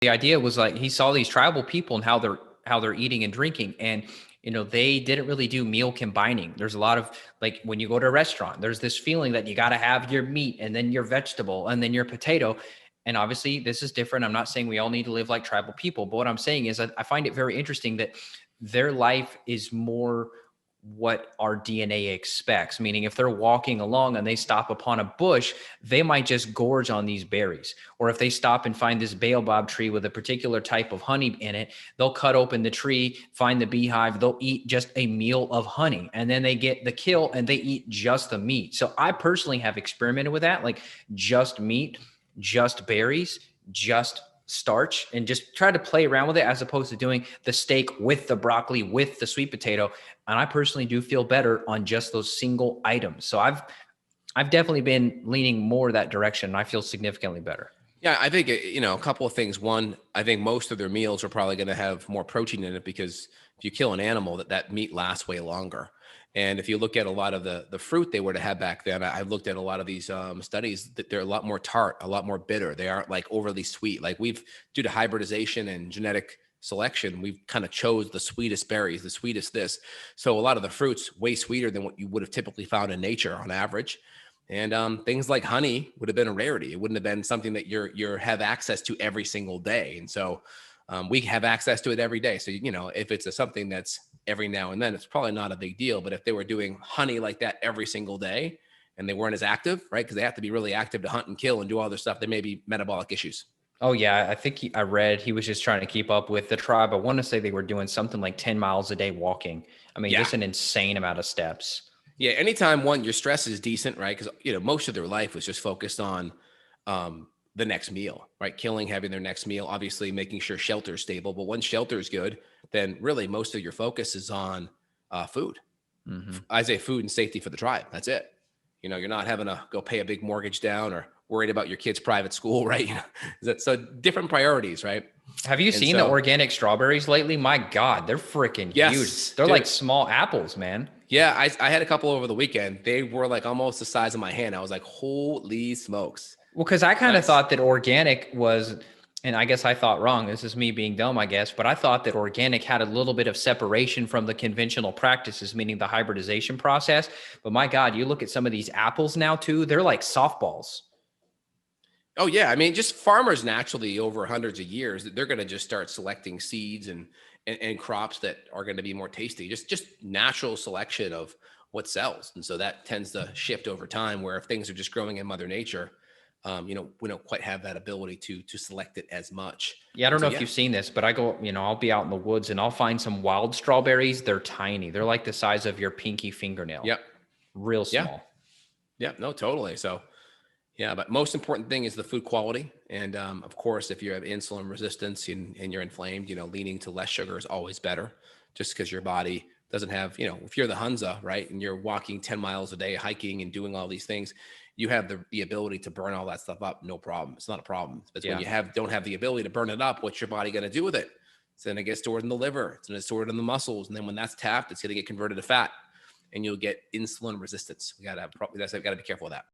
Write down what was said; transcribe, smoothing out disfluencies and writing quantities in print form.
The idea was like he saw these tribal people and how they're eating and drinking, and they didn't really do meal combining. There's a lot of, like, when you go to a restaurant, there's this feeling that you got to have your meat and then your vegetable and then your potato. And obviously this is different. I'm not saying we all need to live like tribal people, but what I'm saying is I find it very interesting that their life is more what our DNA expects. Meaning, if they're walking along and they stop upon a bush, they might just gorge on these berries. Or if they stop and find this baobab tree with a particular type of honey in it, they'll cut open the tree, find the beehive, they'll eat just a meal of honey. And then they get the kill and they eat just the meat. So I personally have experimented with that, like just meat, just berries, just starch, and just try to play around with it, as opposed to doing the steak with the broccoli, with the sweet potato. And I personally do feel better on just those single items. So I've definitely been leaning more that direction, and I feel significantly better. Yeah, I think, a couple of things. One, I think most of their meals are probably going to have more protein in it because if you kill an animal, that meat lasts way longer. And if you look at a lot of the fruit they were to have back then, I've looked at a lot of these studies that they're a lot more tart, a lot more bitter. They aren't like overly sweet. Like due to hybridization and genetic selection, we've kind of chose the sweetest berries, the sweetest this. So a lot of the fruits way sweeter than what you would have typically found in nature on average. And things like honey would have been a rarity. It wouldn't have been something that you're have access to every single day. And so we have access to it every day. So, if it's something that's every now and then, it's probably not a big deal. But if they were doing honey like that every single day and they weren't as active, right? Because they have to be really active to hunt and kill and do all this stuff, there may be metabolic issues. Oh yeah, I think I read he was just trying to keep up with the tribe. I want to say they were doing something like 10 miles a day walking. I mean, Yeah. just an insane amount of steps. Yeah. Anytime your stress is decent, right? Because, most of their life was just focused on the next meal, right? Killing, having their next meal, obviously making sure shelter is stable. But once shelter is good, then really most of your focus is on food. Hmm. I say food and safety for the tribe. That's it. You're not having to go pay a big mortgage down or worried about your kid's private school, right? So different priorities, right? Have you And seen the so, organic strawberries lately? My God, they're freaking huge. yes, They're like dude. small apples, man. Yeah, I had a couple over the weekend. They were like almost the size of my hand. I was like, holy smokes. Well, because I kind of That's thought that organic was, and I guess I thought wrong. This is me being dumb, I guess, but I thought that organic had a little bit of separation from the conventional practices, meaning the hybridization process. But my God, you look at some of these apples now too, they're like softballs. Oh yeah, I mean, just farmers naturally over hundreds of years, they're going to just start selecting seeds and crops that are going to be more tasty. Just natural selection of what sells, and so that tends to shift over time. Where if things are just growing in Mother Nature, we don't quite have that ability to select it as much. Yeah, I And don't so know if yeah, you've seen this, but I go, I'll be out in the woods and I'll find some wild strawberries. They're tiny. They're like the size of your pinky fingernail, yep, real yeah, small. yeah, no, totally. So yeah, but most important thing is the food quality. And of course, if you have insulin resistance and you're inflamed, leaning to less sugar is always better just because your body doesn't have, if you're the Hunza, right, and you're walking 10 miles a day, hiking and doing all these things, you have the ability to burn all that stuff up. No problem. It's not a problem. It's when Yeah. you don't have the ability to burn it up, what's your body going to do with it? So then it gets stored in the liver. It's going to stored in the muscles. And then when that's tapped, it's going to get converted to fat and you'll get insulin resistance. We got to be careful of that.